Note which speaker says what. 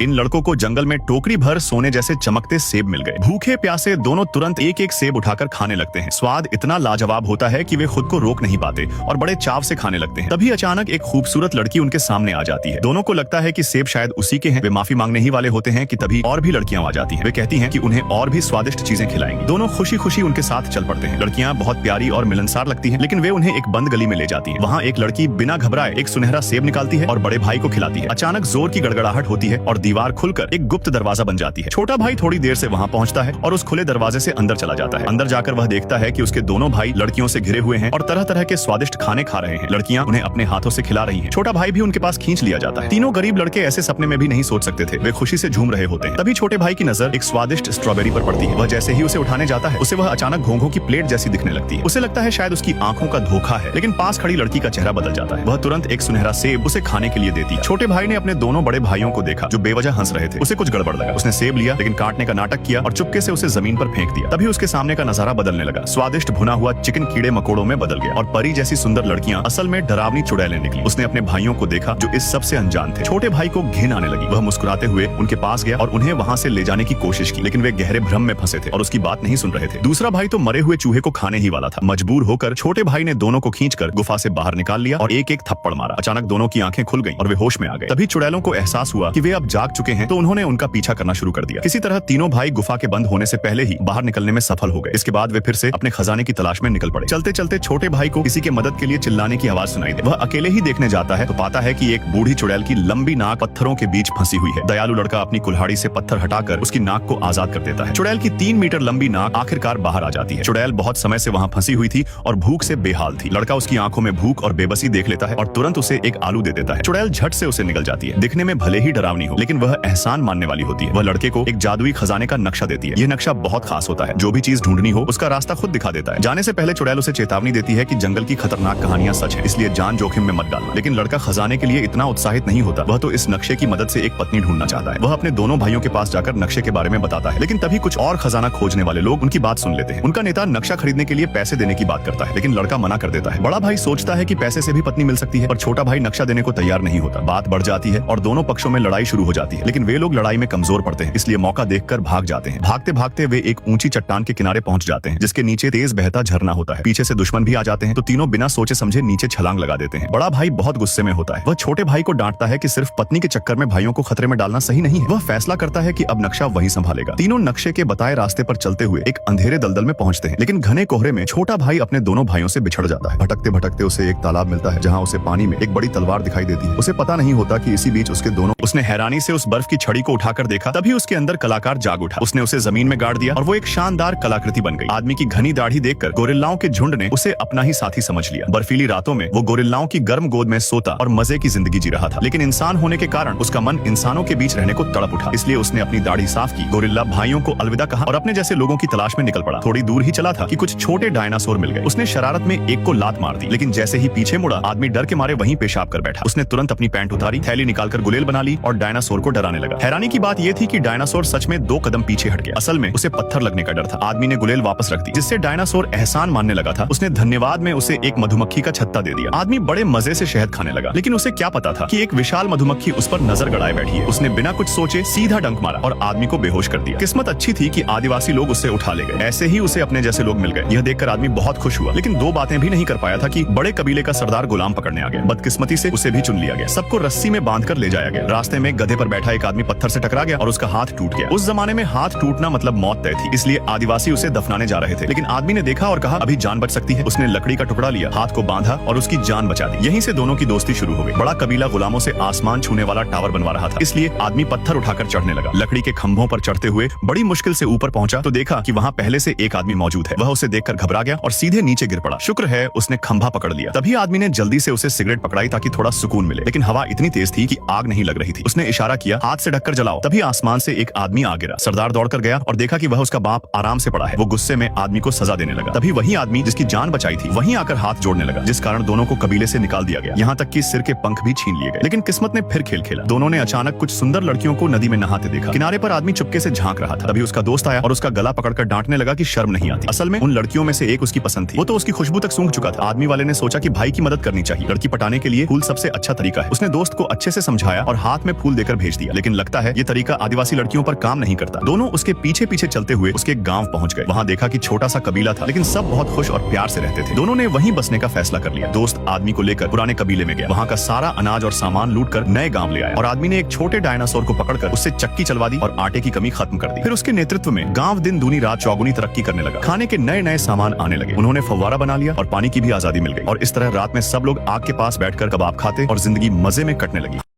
Speaker 1: इन लड़कों को जंगल में टोकरी भर सोने जैसे चमकते सेब मिल गए। भूखे प्यासे दोनों तुरंत एक एक सेब उठाकर खाने लगते हैं। स्वाद इतना लाजवाब होता है कि वे खुद को रोक नहीं पाते और बड़े चाव से खाने लगते हैं। तभी अचानक एक खूबसूरत लड़की उनके सामने आ जाती है। दोनों को लगता है कि सेब शायद उसी के हैं। वे माफी मांगने ही वाले होते हैं कि तभी और भी लड़कियां आ जाती हैं। वे कहती हैं कि उन्हें और भी स्वादिष्ट चीजें खिलाएंगी। दोनों खुशी खुशी उनके साथ चल पड़ते हैं। लड़कियां बहुत प्यारी और मिलनसार लगती हैं, लेकिन वे उन्हें एक बंद गली में ले जाती हैं। वहाँ एक लड़की बिना घबराए एक सुनहरा सेब निकालती है और बड़े भाई को खिलाती है। अचानक जोर की गड़गड़ाहट होती है और दीवार खुलकर एक गुप्त दरवाजा बन जाती है। छोटा भाई थोड़ी देर से वहाँ पहुँचता है और उस खुले दरवाजे से अंदर चला जाता है। अंदर जाकर वह देखता है कि उसके दोनों भाई लड़कियों से घिरे हुए हैं और तरह तरह के स्वादिष्ट खाने खा रहे हैं। लड़कियां उन्हें अपने हाथों से खिला रही हैं। छोटा भाई भी उनके पास खींच लिया जाता है। तीनों गरीब लड़के ऐसे सपने में भी नहीं सोच सकते थे। वे खुशी से झूम रहे होते हैं। तभी छोटे भाई की नजर एक स्वादिष्ट स्ट्रॉबेरी पर पड़ती है। वह जैसे ही उसे उठाने जाता है, उसे वह अचानक घोंघों की प्लेट जैसी दिखने लगती है। उसे लगता है शायद उसकी आंखों का धोखा है, लेकिन पास खड़ी लड़की का चेहरा बदल जाता है। वह तुरंत एक सुनहरा सेब उसे खाने के लिए देती है। छोटे भाई ने अपने दोनों बड़े भाइयों को देखा जो बेवजह हंस रहे थे। उसे कुछ गड़बड़ लगा। उसने सेब लिया, लेकिन काटने का नाटक किया और चुपके से उसे जमीन पर फेंक दिया। तभी उसके सामने का नजारा बदलने लगा। स्वादिष्ट भुना हुआ चिकन कीड़े मकोड़ों में बदल गया और परी जैसी सुंदर लड़कियां असल में डरावनी चुड़ैलें निकली। उसने अपने भाइयों को देखा जो इस सब से अनजान थे। छोटे भाई को घिन आने लगी। वह मुस्कुराते हुए उनके पास गया और उन्हें वहां से ले जाने की कोशिश की, लेकिन वे गहरे भ्रम में फंसे थे और उसकी बात नहीं सुन रहे थे। दूसरा भाई तो मरे हुए चूहे को खाने ही वाला था। मजबूर होकर छोटे भाई ने दोनों को खींचकर गुफा से बाहर निकाल लिया और एक एक थप्पड़ मारा। अचानक दोनों की आंखें खुल गईं और वे होश में आ गए। तभी चुड़ैलों को एहसास हुआ कि वे अब जाग चुके हैं, तो उन्होंने उनका पीछा करना शुरू कर दिया। किसी तरह तीनों भाई गुफा के बंद होने से पहले ही बाहर निकलने में सफल हो गए। इसके बाद वे फिर से अपने खजाने की तलाश में निकल पड़े। चलते चलते छोटे भाई को किसी के मदद के लिए चिल्लाने की आवाज सुनाई दी। वह अकेले ही देखने जाता है तो पाता है कि एक बूढ़ी चुड़ैल की लंबी नाक पत्थरों के बीच फंसी हुई है। दयालु लड़का अपनी कुल्हाड़ी से पत्थर हटाकर उसकी नाक को आजाद कर देता है। चुड़ैल की 3 मीटर लंबी नाक आखिरकार बाहर आ जाती है। चुड़ैल बहुत समय से वहाँ फंसी हुई थी और भूख से बेहाल थी। लड़का उसकी आंखों में भूख और बेबसी देख लेता है और तुरंत उसे एक आलू दे देता है। चुड़ैल झट से उसे निगल जाती है। दिखने में भले ही डरावनी हो, लेकिन वह एहसान मानने वाली होती है। वह लड़के को एक जादुई खजाने का नक्शा देती है। यह नक्शा बहुत खास होता है। जो भी चीज ढूंढनी हो उसका रास्ता खुद दिखा देता है। जाने से पहले चुड़ैल उसे चेतावनी देती है कि जंगल की खतरनाक कहानियां सच है, इसलिए जान जोखिम में मत डालना। लेकिन लड़का खजाने के लिए इतना उत्साहित नहीं होता। वह तो इस नक्शे की मदद से एक पत्नी ढूंढना चाहता है। वह अपने दोनों भाइयों के पास जाकर नक्शे के बारे में बताता है, लेकिन तभी कुछ और खजाना खोजने वाले लोग उनकी बात सुन लेते हैं। उनका नेता नक्शा खरीदने के लिए पैसे देने की बात करता है, लेकिन लड़का मना कर देता है। बड़ा भाई सोचता है कि पैसे से भी पत्नी मिल सकती है, पर छोटा भाई नक्शा देने को तैयार नहीं होता। बात बढ़ जाती है और दोनों पक्षों में लड़ाई शुरू हो जाती है, लेकिन वे लोग लड़ाई में कमजोर पड़ते हैं, इसलिए मौका देखकर भाग जाते हैं। भागते भागते वे एक ऊंची चट्टान के किनारे पहुंच जाते हैं, जिसके नीचे तेज बहता झरना होता है। पीछे से दुश्मन भी आ जाते हैं, तो तीनों बिना सोचे समझे नीचे छलांग लगा देते हैं। बड़ा भाई बहुत गुस्से में होता है। वह छोटे भाई को डांटता है कि सिर्फ पत्नी के चक्कर में भाइयों को खतरे में डालना सही नहीं है। वह फैसला करता है कि अब नक्शा वही संभालेगा। तीनों नक्शे के बताए रास्ते पर चलते हुए एक अंधेरे दलदल में पहुंचते हैं, लेकिन घने कोहरे में छोटा भाई अपने दोनों भाइयों से बिछड़ जाता है। भटकते भटकते उसे एक तालाब मिलता है, जहाँ उसे पानी में एक बड़ी तलवार दिखाई देती है। उसे पता नहीं होता कि इसी बीच उसके दोनों उसने हैरानी से उस बर्फ की छड़ी को उठाकर देखा। तभी उसके अंदर कलाकार जाग उठा। उसने उसे जमीन में गाड़ दिया और वो एक शानदार कलाकृति बन गई। आदमी की घनी दाढ़ी देखकर गोरिल्लाओं के झुंड ने उसे अपना ही साथी समझ लिया। बर्फीली रातों में वो गोरिल्लाओं की गर्म गोद में सोता और मजे की जिंदगी जी रहा था, लेकिन इंसान होने के कारण उसका मन इंसानों के बीच रहने को तड़प उठा। इसलिए उसने अपनी दाढ़ी साफ की, गोरिल्ला भाइयों को अलविदा कहा और अपने जैसे लोगों की तलाश में निकल पड़ा। थोड़ी दूर ही चला था कि कुछ छोटे डायनासोर मिल गए। उसने शरारत में एक को लात मार दी, लेकिन जैसे ही पीछे मुड़ा, आदमी डर के मारे वहीं पेशाब कर बैठा। उसने तुरंत अपनी पैंट उतारी, थैली निकालकर गुलेल बना ली और डायनासोर को डराने लगा। हैरानी की बात यह थी कि डायनासोर सच में 2 कदम पीछे हट गया। असल में उसे पत्थर लगने का डर था। आदमी ने गुलेल वापस रख दी, जिससे डायनासोर एहसान मानने लगा था। उसने धन्यवाद में उसे एक मधुमक्खी का छत्ता दे दिया। आदमी बड़े मजे से शहद खाने लगा, लेकिन उसे क्या पता था कि एक विशाल मधुमक्खी उस पर नजर गड़ाए बैठी है। उसने बिना कुछ सोचे सीधा डंक मारा और आदमी को बेहोश कर दिया। किस्मत अच्छी थी कि आदिवासी लोग उससे उठा ले गए। ऐसे ही उसे अपने जैसे लोग मिल गए। यह देखकर आदमी बहुत खुश हुआ, लेकिन 2 बातें भी नहीं कर पाया था कि बड़े कबीले का सरदार गुलाम पकड़ने आ गया। बदकिस्मती से उसे भी चुन लिया गया। सबको रस्सी में बांधकर ले जाया गया। रास्ते में गधे पर बैठा एक आदमी पत्थर से टकरा गया और उसका हाथ टूट गया। उस जमाने में हाथ टूटना मतलब मौत तय थी, इसलिए आदिवासी उसे दफनाने जा रहे थे, लेकिन आदमी ने देखा और कहा अभी जान बच सकती है। उसने लकड़ी का टुकड़ा लिया, हाथ को बांधा और उसकी जान बचा दी। यहीं से दोनों की दोस्ती शुरू हो गई। बड़ा कबीला गुलामों से आसमान छूने वाला टावर बनवा रहा था, इसलिए आदमी पत्थर उठाकर चढ़ने लगा। लकड़ी के खंभों पर चढ़ते हुए बड़ी मुश्किल से ऊपर पहुंचा तो देखा कि वहां पहले से एक आदमी मौजूद है। वह उसे देखकर घबरा गया और सीधे नीचे गिर पड़ा। शुक्र है उसने खंभा पकड़ लिया। तभी आदमी ने जल्दी से उसे सिगरेट पकड़ाई ताकि थोड़ा सुकून मिले, लेकिन हवा इतनी तेज थी कि आग नहीं लग रही थी। उसने इशारा किया हाथ से ढककर जलाओ। तभी आसमान से एक आदमी आ गिरा। सरदार दौड़कर गया और देखा कि वह उसका बाप आराम से पड़ा है। वो गुस्से में आदमी को सजा देने लगा। तभी वही आदमी जिसकी जान बचाई थी वहीं आकर हाथ जोड़ने लगा, जिस कारण दोनों को कबीले से निकाल दिया गया। यहाँ तक कि सिर के पंख भी छीन लिए गए। लेकिन किस्मत ने फिर खेल खेला। दोनों ने अचानक कुछ सुंदर लड़कियों को नदी में नहाते देखा। किनारे पर आदमी चुपके से झांक रहा था। तभी उसका दोस्त आया और उसका गला पकड़कर डांटने लगा कि शर्म नहीं आती। असल में उन लड़कियों में से एक उसकी पसंद थी। वो तो उसकी खुशबू तक सूंघ चुका था। आदमी वाले ने सोचा कि भाई की मदद करनी चाहिए। लड़की पटाने के लिए फूल सबसे अच्छा तरीका है। उसने दोस्त को अच्छे से समझाया और हाथ में फूल देकर भेज भेज दिया। लेकिन लगता है ये तरीका आदिवासी लड़कियों पर काम नहीं करता। दोनों उसके पीछे पीछे चलते हुए उसके गांव पहुंच गए। वहां देखा कि छोटा सा कबीला था, लेकिन सब बहुत खुश और प्यार से रहते थे। दोनों ने वहीं बसने का फैसला कर लिया। दोस्त आदमी को लेकर पुराने कबीले में गया। वहां का सारा अनाज और सामान लूट कर नए गांव ले आया और आदमी ने एक छोटे डायनासोर को पकड़कर उससे चक्की चलवा दी और आटे की कमी खत्म कर दी। फिर उसके नेतृत्व में गांव दिन दूनी रात चौगुनी तरक्की करने लगा। खाने के नए नए सामान आने लगे। उन्होंने फव्वारा बना लिया और पानी की भी आजादी मिल गई। और इस तरह रात में सब लोग आग के पास बैठकर कबाब खाते और जिंदगी मजे में कटने लगी।